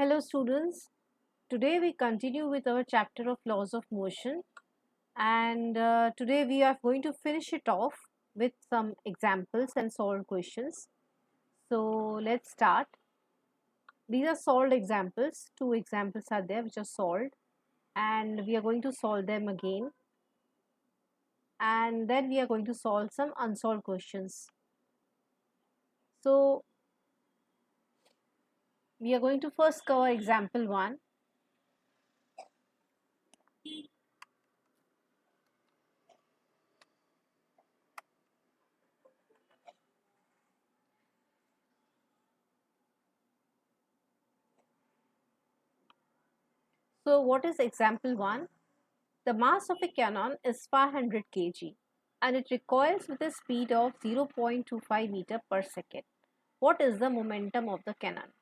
Hello students, today we continue with our chapter of laws of motion and today we are going to finish it off with some examples and solved questions. So let's start. These are solved examples, two examples are there which are solved and we are going to solve them again and then we are going to solve some unsolved questions. So we are going to first cover example 1. So what is example 1? The mass of a cannon is 500 kg and it recoils with a speed of 0.25 meter per second. What is the momentum of the cannon?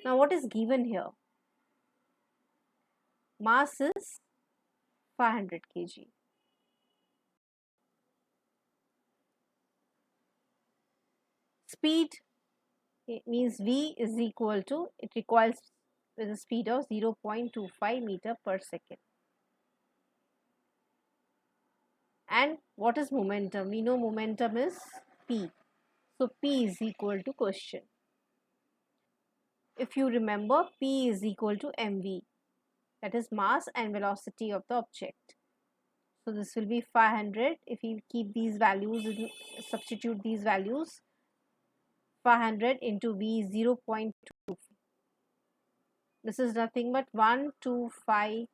Now what is given here? Mass is 500 kg. Speed, it means V is equal to, it recoils with a speed of 0.25 meter per second. And what is momentum? We know momentum is P. So P is equal to question. If you remember, P is equal to mv, that is mass and velocity of the object. So this will be 500. If we keep these values, substitute these values, 500 into V is 0.2. This is nothing but 125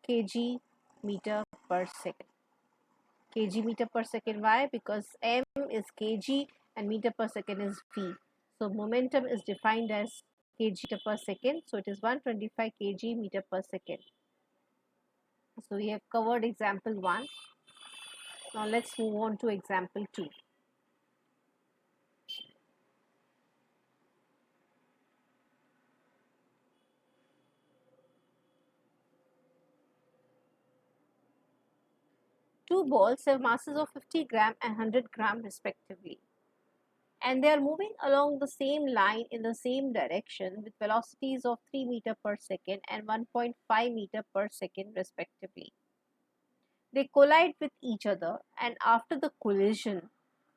kg meter per second. Kg meter per second. Why? Because m is kg and meter per second is V. So momentum is defined as kg meter per second. So it is 125 kg meter per second. So we have covered example 1. Now let's move on to example 2. Two balls have masses of 50 gram and 100 gram respectively, and they are moving along the same line in the same direction with velocities of 3 meter per second and 1.5 meter per second respectively. They collide with each other, and after the collision,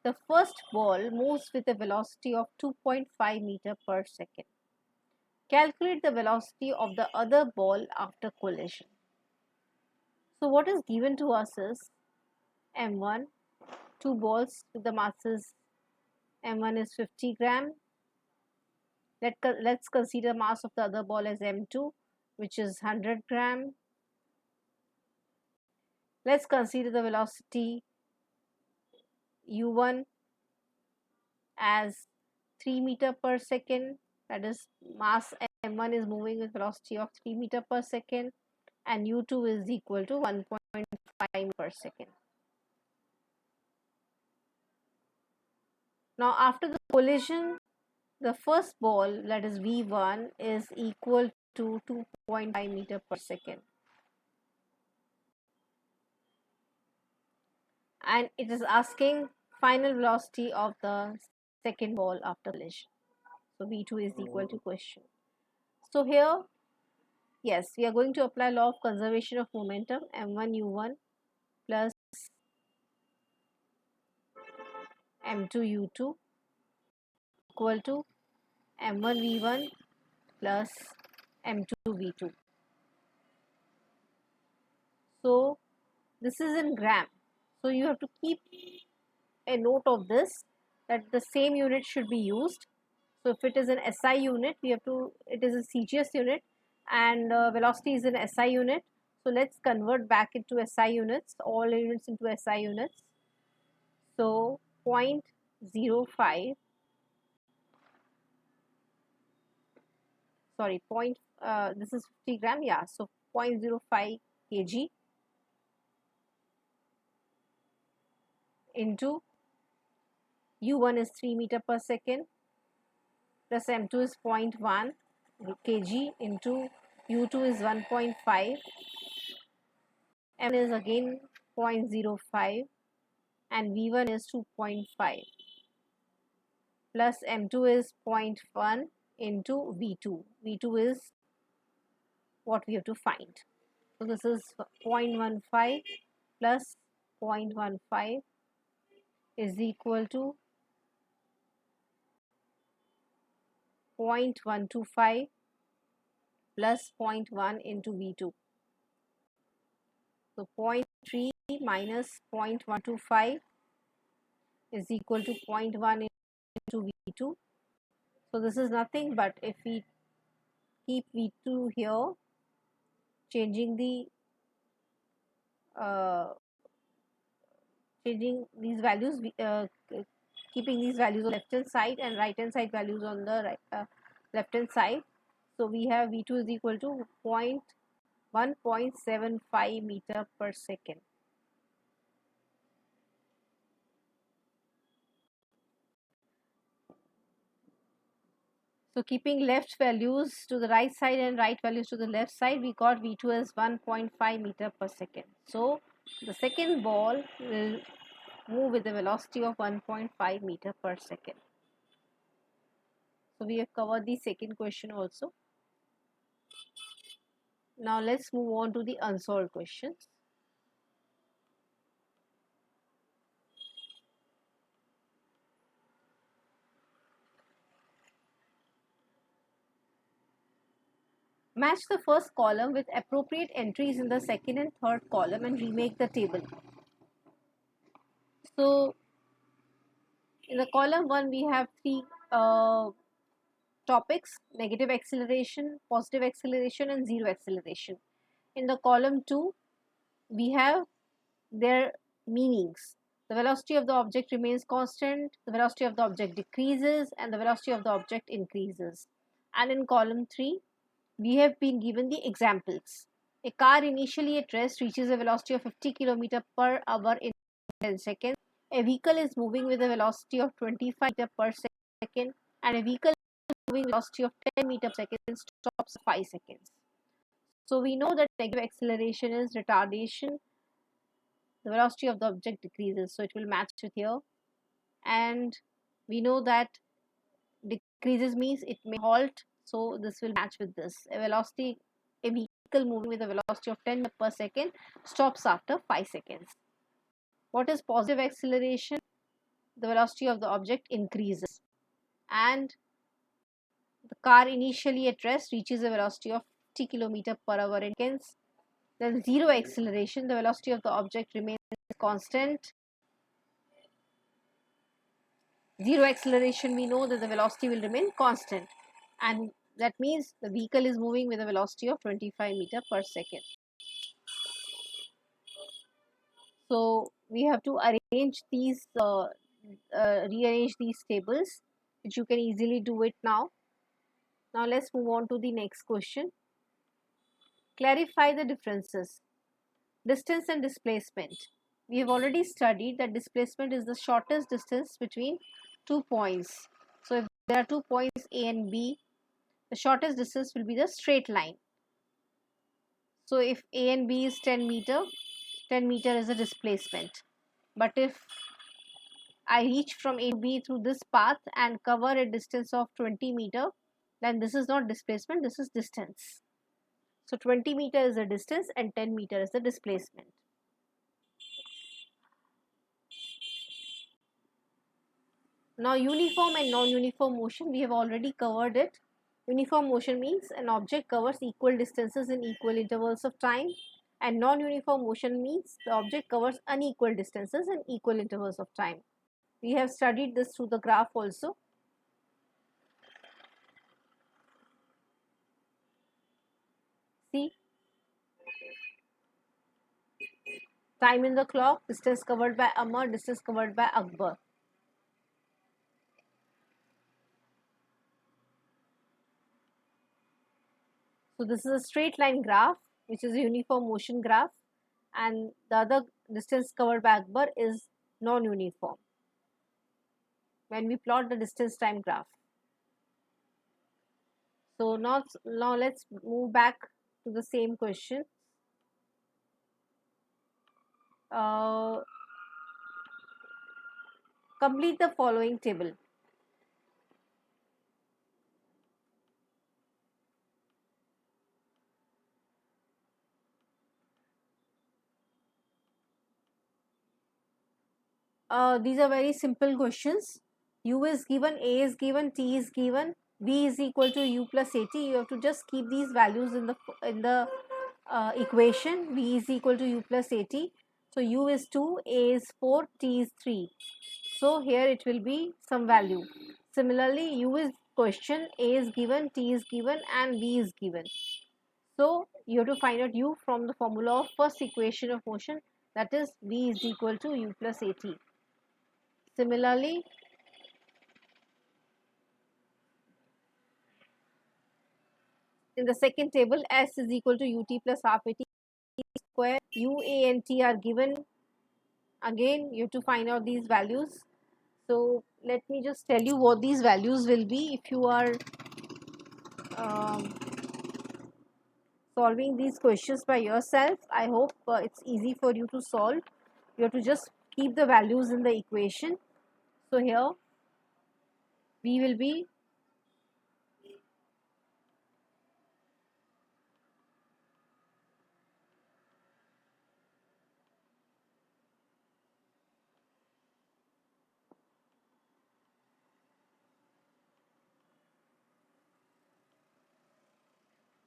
the first ball moves with a velocity of 2.5 meter per second. Calculate the velocity of the other ball after collision. So what is given to us is M1, two balls with the masses. M1 is 50 gram. Let's consider mass of the other ball as M2, which is 100 gram. Let's consider the velocity U1 as 3 meter per second. That is, mass M1 is moving with velocity of 3 meter per second and U2 is equal to 1.5 per second. Now after the collision, the first ball, that is V1, is equal to 2.5 meter per second. And it is asking final velocity of the second ball after collision. So V2 is equal to question. So here, yes, we are going to apply law of conservation of momentum, M1 U1 plus M2 U2 equal to M1 V1 plus M2 V2. So this is in gram. So you have to keep a note of this, that the same unit should be used. So if it is an SI unit, we have to, it is a CGS unit and velocity is an SI unit. So let's convert back into SI units, all units into SI units. So 0.05, sorry, this is 50 gram, yeah, so 0.05 kg into U1 is 3 meter per second plus M2 is 0.1 kg into U2 is 1.5, M is again 0.05 and V1 is 2.5 plus M2 is 0.1 into V2. V2 is what we have to find. So this is 0.15 plus 0.15 is equal to 0.125 plus 0.1 into V2. So 0.3 minus 0.125 is equal to 0.1 into V2. So this is nothing but if we keep V2 here, changing these values, keeping these values on left hand side and right hand side values on the left hand side. So we have V2 is equal to 1.75 meter per second. So keeping left values to the right side and right values to the left side, we got V2 as 1.5 meter per second. So the second ball will move with a velocity of 1.5 meter per second. So we have covered the second question also. Now let's move on to the unsolved questions. Match the first column with appropriate entries in the second and third column and remake the table. So in the column 1 we have three topics: negative acceleration, positive acceleration and zero acceleration. In the column 2 we have their meanings. The velocity of the object remains constant, the velocity of the object decreases and the velocity of the object increases. And in column 3 we have been given the examples. A car initially at rest reaches a velocity of 50 km per hour in 10 seconds. A vehicle is moving with a velocity of 25 km per second and a vehicle moving with a velocity of 10 meter per second stops 5 seconds. So we know that negative acceleration is retardation. The velocity of the object decreases, so it will match with here. And we know that decreases means it may halt, so this will match with this. A vehicle moving with a velocity of 10 per second stops after 5 seconds. What is positive acceleration? The velocity of the object increases and the car initially at rest reaches a velocity of 50 km per hour in seconds. Then zero acceleration, the velocity of the object remains constant. Zero acceleration, we know that the velocity will remain constant, and that means the vehicle is moving with a velocity of 25 meter per second. So we have to arrange these, rearrange these tables, which you can easily do it now. Now let's move on to the next question. Clarify the differences. Distance and displacement. We have already studied that displacement is the shortest distance between 2 points. So if there are 2 points A and B, the shortest distance will be the straight line. So if A and B is 10 meter, 10 meter is the displacement. But if I reach from A to B through this path and cover a distance of 20 meter, then this is not displacement, this is distance. So 20 meter is the distance and 10 meter is the displacement. Now uniform and non-uniform motion, we have already covered it. Uniform motion means an object covers equal distances in equal intervals of time, and non-uniform motion means the object covers unequal distances in equal intervals of time. We have studied this through the graph also. See, time in the clock, distance covered by Amar, distance covered by Akbar. So this is a straight line graph, which is a uniform motion graph, and the other distance covered by Akbar is non-uniform when we plot the distance time graph. So now let's move back to the same question. Complete the following table. These are very simple questions. U is given, A is given, T is given, V is equal to U plus AT. You have to just keep these values in the equation. V is equal to U plus AT. So U is 2, A is 4, T is 3. So here it will be some value. Similarly, U is question, A is given, T is given, and V is given. So you have to find out U from the formula of first equation of motion, that is V is equal to U plus AT. Similarly, in the second table, S is equal to ut plus half at square. U, A and T are given. Again, you have to find out these values. So let me just tell you what these values will be if you are um, solving these questions by yourself. I hope it's easy for you to solve. You have to just keep the values in the equation. So here V will be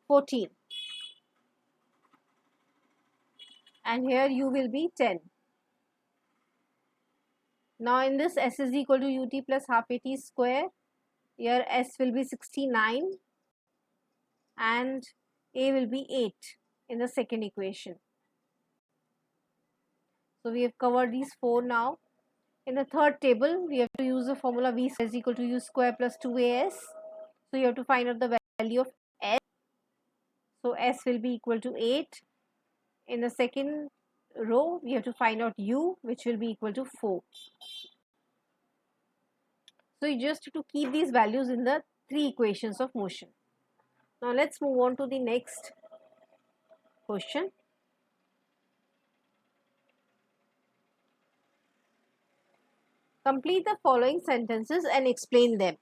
14 and here U will be 10. Now in this S is equal to ut plus half at square. Here S will be 69 and A will be 8 in the second equation. So we have covered these 4 now. In the third table, we have to use the formula V is equal to U square plus 2AS. So you have to find out the value of S. So S will be equal to 8. In the second row, we have to find out U, which will be equal to 4. So you just have to keep these values in the 3 equations of motion. Now let's move on to the next question. Complete the following sentences and explain them.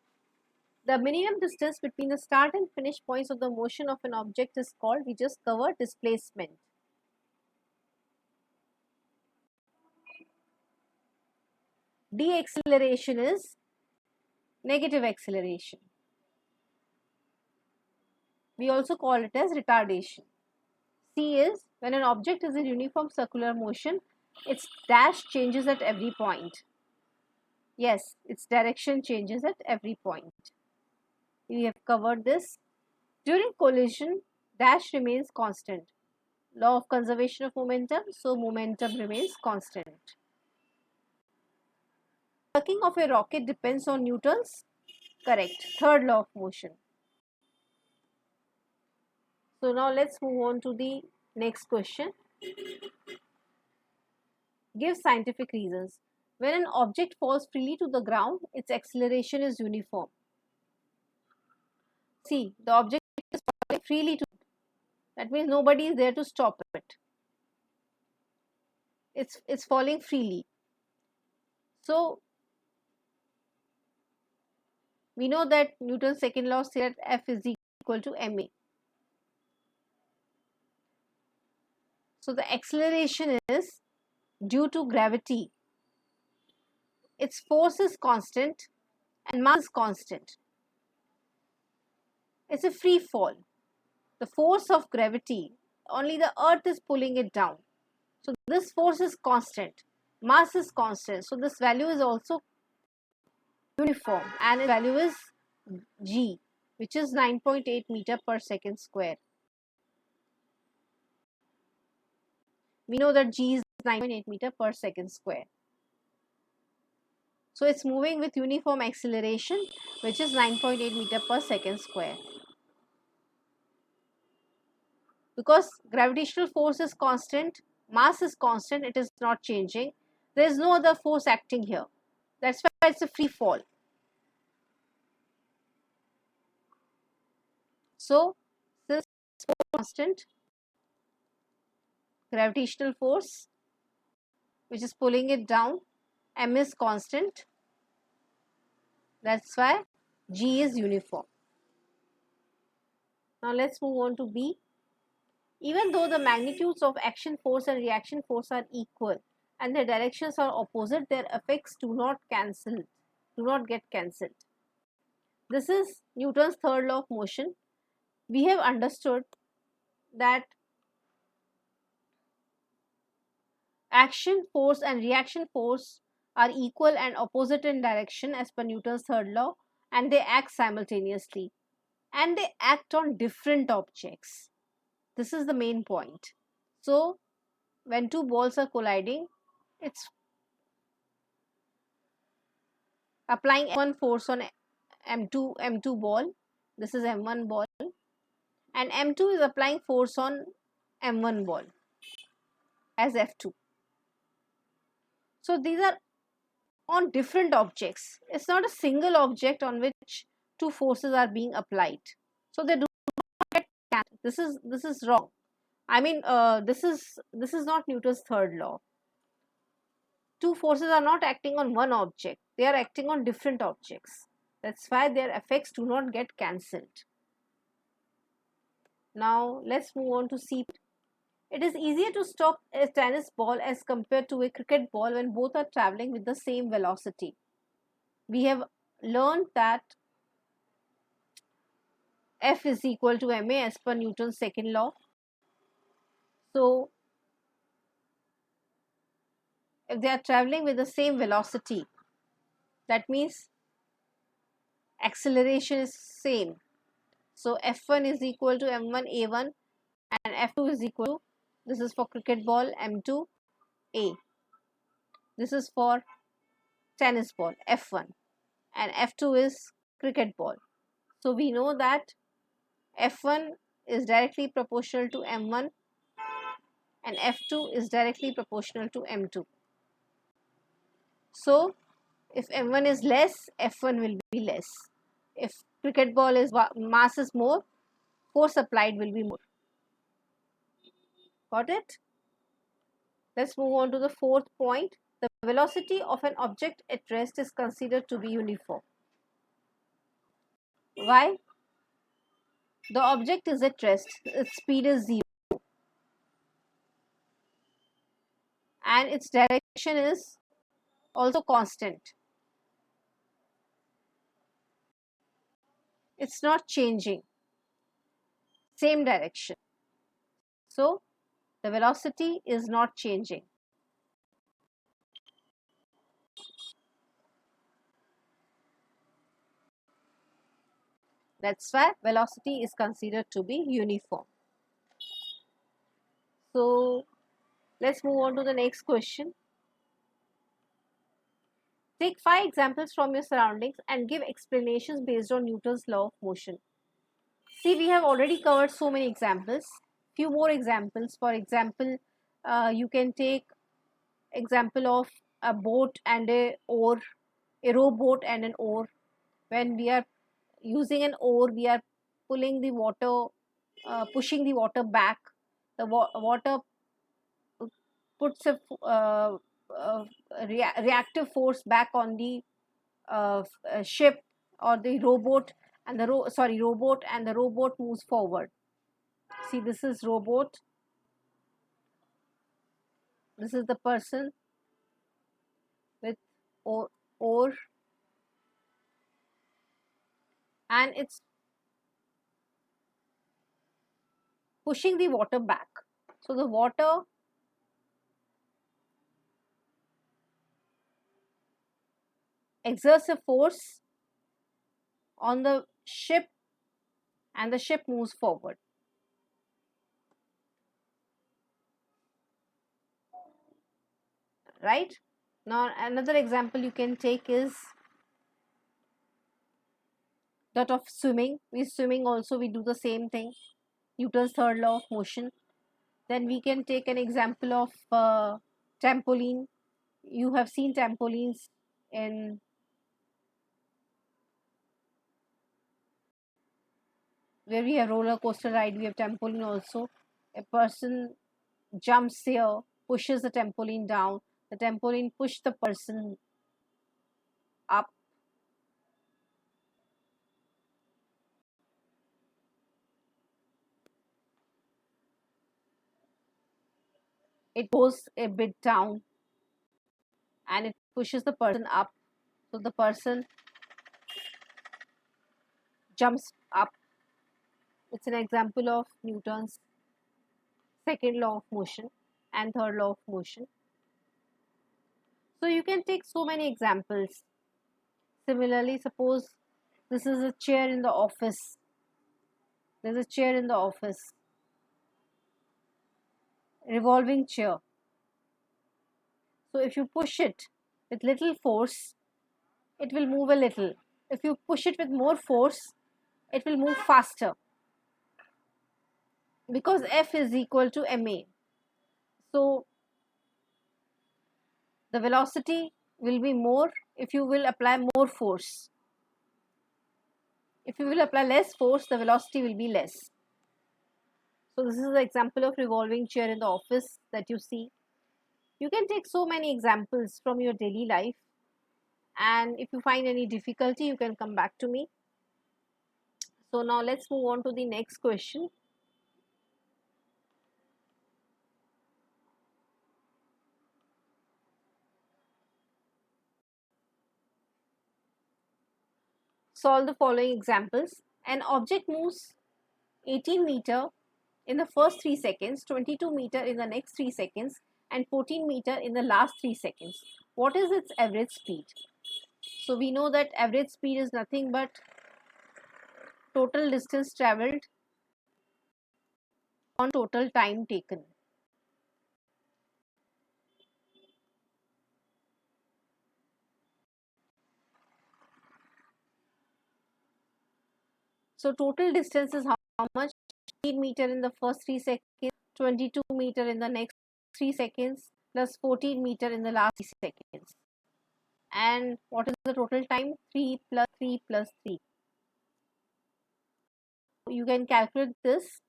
The minimum distance between the start and finish points of the motion of an object is called, we just covered, displacement. Deceleration is negative acceleration. We also call it as retardation. C is when an object is in uniform circular motion, its dash changes at every point. Yes, its direction changes at every point. We have covered this. During collision, dash remains constant. Law of conservation of momentum, so momentum remains constant. Working of a rocket depends on Newton's, correct, third law of motion. So now let's move on to the next question. Give scientific reasons. When an object falls freely to the ground, its acceleration is uniform. See, the object is falling freely to, that means nobody is there to stop it. It's falling freely. So we know that Newton's second law says that F is equal to ma. So the acceleration is due to gravity. Its force is constant and mass is constant. It's a free fall. The force of gravity, only the earth is pulling it down. So this force is constant, mass is constant. So this value is also uniform and its value is g, which is 9.8 meter per second square. We know that g is 9.8 meter per second square. So it's moving with uniform acceleration, which is 9.8 meter per second square. Because gravitational force is constant, mass is constant, it is not changing. There is no other force acting here. That's why it's a free fall. So this force constant, gravitational force which is pulling it down, m is constant. That's why g is uniform. Now let's move on to B. Even though the magnitudes of action force and reaction force are equal, and their directions are opposite, their effects do not get cancelled. This is Newton's third law of motion. We have understood that action force and reaction force are equal and opposite in direction as per Newton's third law, and they act simultaneously, and they act on different objects. This is the main point. So when two balls are colliding, it's applying M1 force on M2 ball. This is M1 ball, and M2 is applying force on M1 ball as F2. So these are on different objects. It's not a single object on which two forces are being applied. So they do not get, this is wrong. I mean, this is not Newton's third law. Two forces are not acting on one object. They are acting on different objects. That's why their effects do not get cancelled. Now let's move on to C. It is easier to stop a tennis ball as compared to a cricket ball when both are traveling with the same velocity. We have learned that F is equal to ma as per Newton's second law. So if they are traveling with the same velocity, that means acceleration is same. So F1 is equal to m1 a1 and F2 is equal to, this is for cricket ball, m2 a. This is for tennis ball, F1, and F2 is cricket ball. So we know that F1 is directly proportional to m1 and F2 is directly proportional to m2. So if m1 is less, F1 will be less. If cricket ball is mass is more, force applied will be more. Got it? Let's move on to the fourth point. The velocity of an object at rest is considered to be uniform. Why? The object is at rest, its speed is 0 and its direction is also constant. It's not changing, same direction. So the velocity is not changing. That's why velocity is considered to be uniform. So let's move on to the next question. Take 5 examples from your surroundings and give explanations based on Newton's law of motion. See, we have already covered so many examples. Few more examples. For example, you can take example of a boat and a oar, a rowboat and an oar. When we are using an oar, we are pulling the water, pushing the water back. The water puts a reactive force back on the ship or the rowboat, and the rowboat, and the rowboat moves forward. See, this is rowboat. This is the person with oar, and it's pushing the water back. So the water exerts a force on the ship and the ship moves forward. Right? Now another example you can take is that of swimming. Swimming also, we do the same thing, Newton's third law of motion. Then we can take an example of trampoline. You have seen trampolines in where we have roller coaster ride, we have trampoline also. A person jumps here, pushes the trampoline down, the trampoline push the person up. It goes a bit down. and it pushes the person up. So the person jumps up. It's an example of Newton's second law of motion and third law of motion. So you can take so many examples. Similarly, suppose this is a chair in the office. There's a chair in the office. Revolving chair. So if you push it with little force, it will move a little. If you push it with more force, it will move faster, because F is equal to ma. So the velocity will be more if you will apply more force. If you will apply less force, the velocity will be less. So this is the example of revolving chair in the office that you see. You can take so many examples from your daily life, and if you find any difficulty, you can come back to me. So now let's move on to the next question. Solve the following examples. An object moves 18 meter in the first 3 seconds, 22 meter in the next 3 seconds, and 14 meter in the last 3 seconds. What is its average speed? So we know that average speed is nothing but total distance traveled on total time taken. So total distance is how much? 18 meter in the first 3 seconds, 22 meter in the next 3 seconds, plus 14 meter in the last 3 seconds. And what is the total time? 3 plus 3 plus 3. You can calculate this.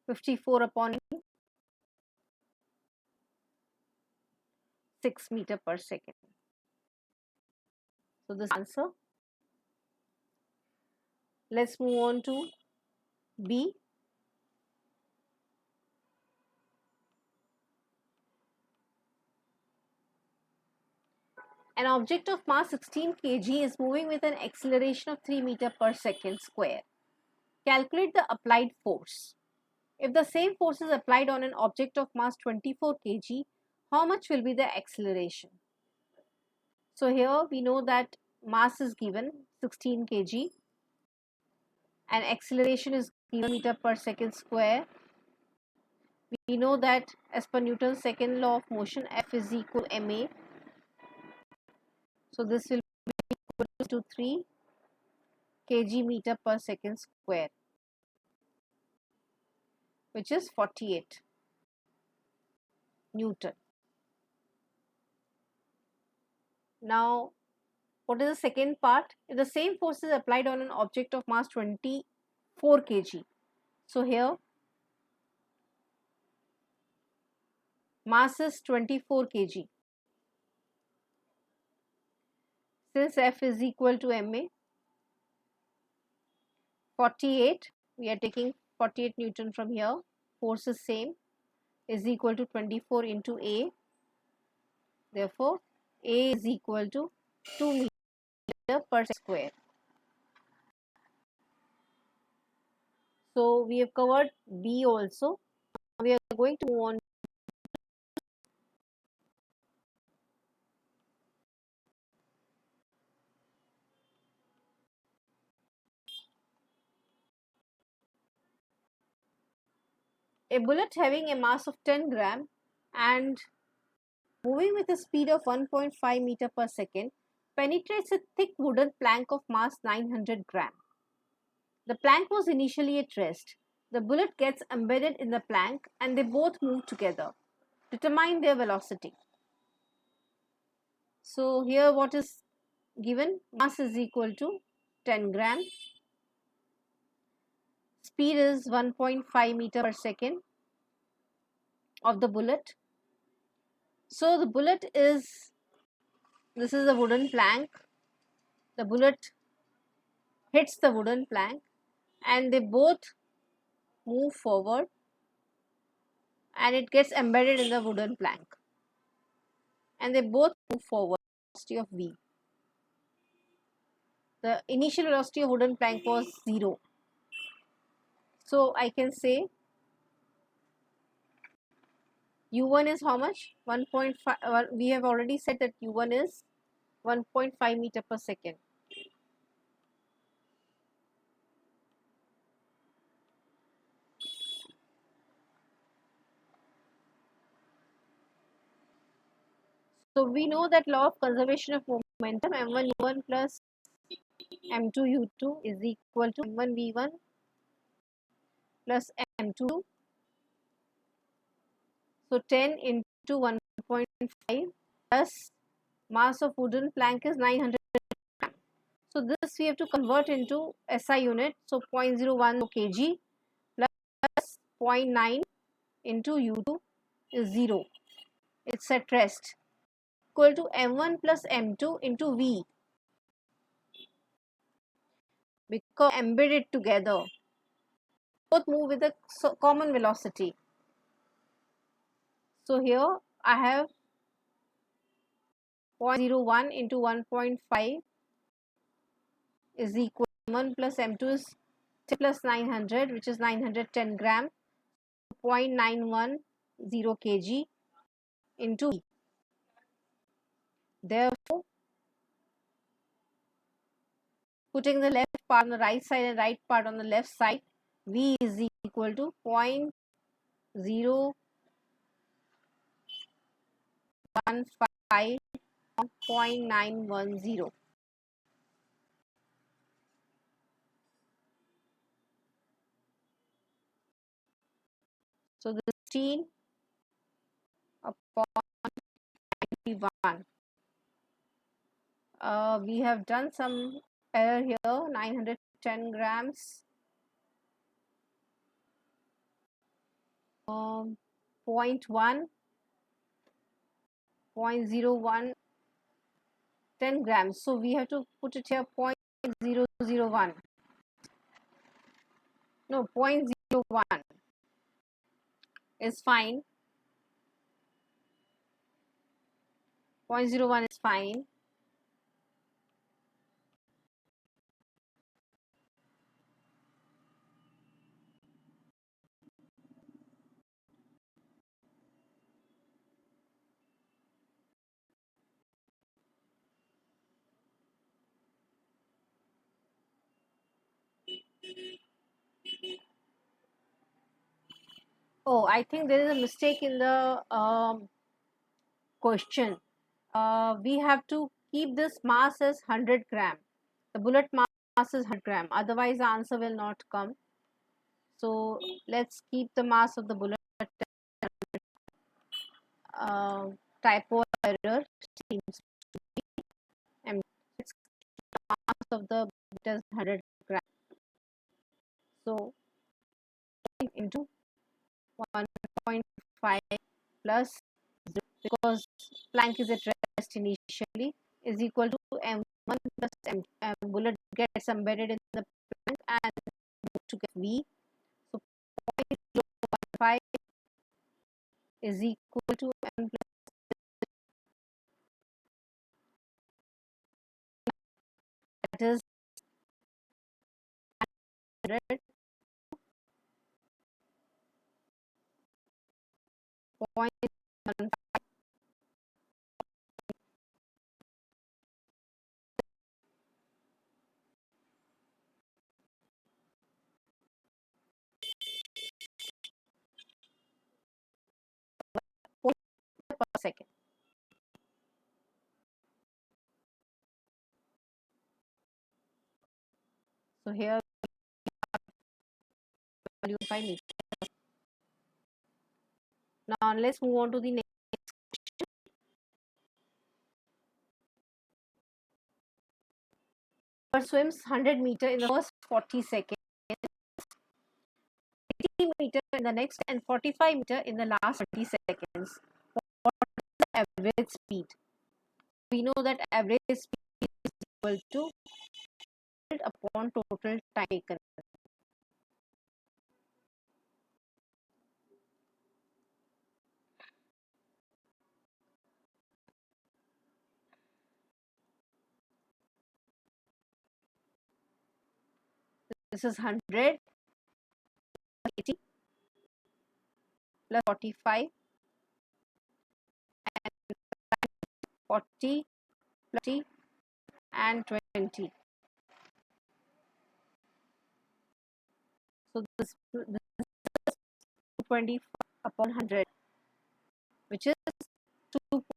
(54 upon 6 meter per second). So this answer. Let's move on to B. An object of mass 16 kg is moving with an acceleration of 3 meter per second square. Calculate the applied force. If the same force is applied on an object of mass 24 kg, how much will be the acceleration? So here we know that mass is given 16 kg and acceleration is given meter per second square. We know that as per Newton's second law of motion, F is equal to ma. So this will be equal to 3 kg meter per second square, which is 48 Newton. Now, what is the second part? If the same force is applied on an object of mass 24 kg. So here mass is 24 kg. Since F is equal to ma, 48, we are taking 48 Newton from here, force is same, is equal to 24 into A. Therefore, A is equal to 2 meter per square. So we have covered B also. We are going to move on. A bullet having a mass of 10 gram and moving with a speed of 1.5 meter per second penetrates a thick wooden plank of mass 900 gram. The plank was initially at rest. The bullet gets embedded in the plank and they both move together. Determine their velocity. So here what is given? Mass is equal to 10 gram. Speed is 1.5 meter per second of the bullet. So the bullet is, this is a wooden plank. The bullet hits the wooden plank and they both move forward and it gets embedded in the wooden plank, and they both move forward at velocity of v. The initial velocity of wooden plank was 0. So I can say u1 is how much? 1.5. We have already said that u1 is 1.5 meter per second. So we know that law of conservation of momentum, m1 u1 plus m2 u2 is equal to m1 v1 plus m2. So 10 into 1.5 plus mass of wooden plank is 900 gram. So this we have to convert into SI unit. So 0.01 kg plus 0.9 into u2 is 0. It's at rest, equal to m1 plus m2 into v, because embedded together, both move with a common velocity. So here I have 0.01 into 1.5 is equal to m1 plus m2 is 10 plus 900, which is 910 gram, 0.910 kg into v. Therefore, putting the left part on the right side and right part on the left side, v is equal to 0.015 0.910. So the 16 upon 91. We have done some error here, 910 grams, 0.1, 0.01, 10 grams. So we have to put it here 0.001. No, 0.01 is fine. 0.01 is fine. Oh, I think there is a mistake in the question. We have to keep this mass as 100 gram. The bullet mass is 100 gram. Otherwise, the answer will not come. So let's keep the mass of the bullet. Typo error seems to be. And let's keep the mass of the bullet as 100 gram. So into 1.5 plus 0, because plank is at rest initially, is equal to m1 plus m. Bullet gets embedded in the plank and to get v. So 0.015 is equal to m plus, that is 100, 0.15. per second. So here value 5 meters. Now let's move on to the next. Swims 100 meter in the first 40 seconds, 80 meter in the next, and 45 meter in the last 30 seconds. What is the average speed? We know that average speed is equal to upon total time taken. This is 100 80 plus 45 and 40 plus 30 and 20. So this is 20 upon 100, which is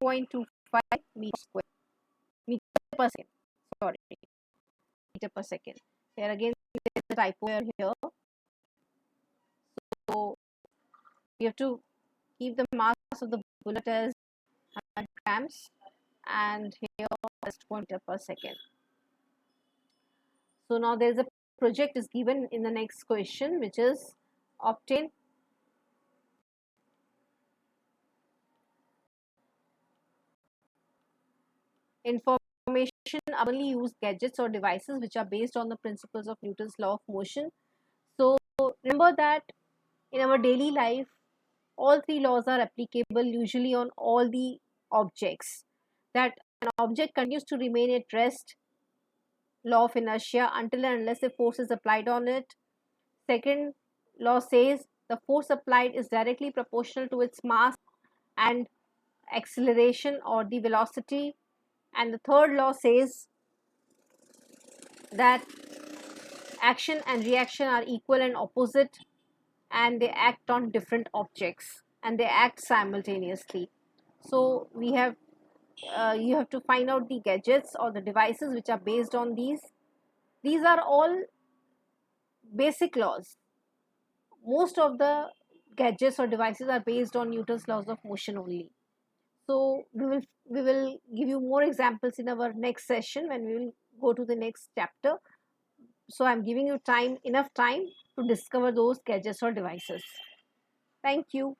2.25 meter per second. Sorry, meter per second. Here again, there is a typo here. So we have to keep the mass of the bullet as 100 grams, and here is 2 meter per second. So now there is a project is given in the next question, which is obtain information commonly used gadgets or devices which are based on the principles of Newton's law of motion. So remember that in our daily life, all three laws are applicable usually on all the objects. That an object continues to remain at rest, law of inertia, until and unless a force is applied on it. Second law says the force applied is directly proportional to its mass and acceleration or the velocity. And the third law says that action and reaction are equal and opposite, and they act on different objects and they act simultaneously. So we have you have to find out the gadgets or the devices which are based on these. These are all basic laws. Most of the gadgets or devices are based on Newton's laws of motion only. So we will give you more examples in our next session when we will go to the next chapter. So I'm giving you enough time to discover those gadgets or devices. Thank you.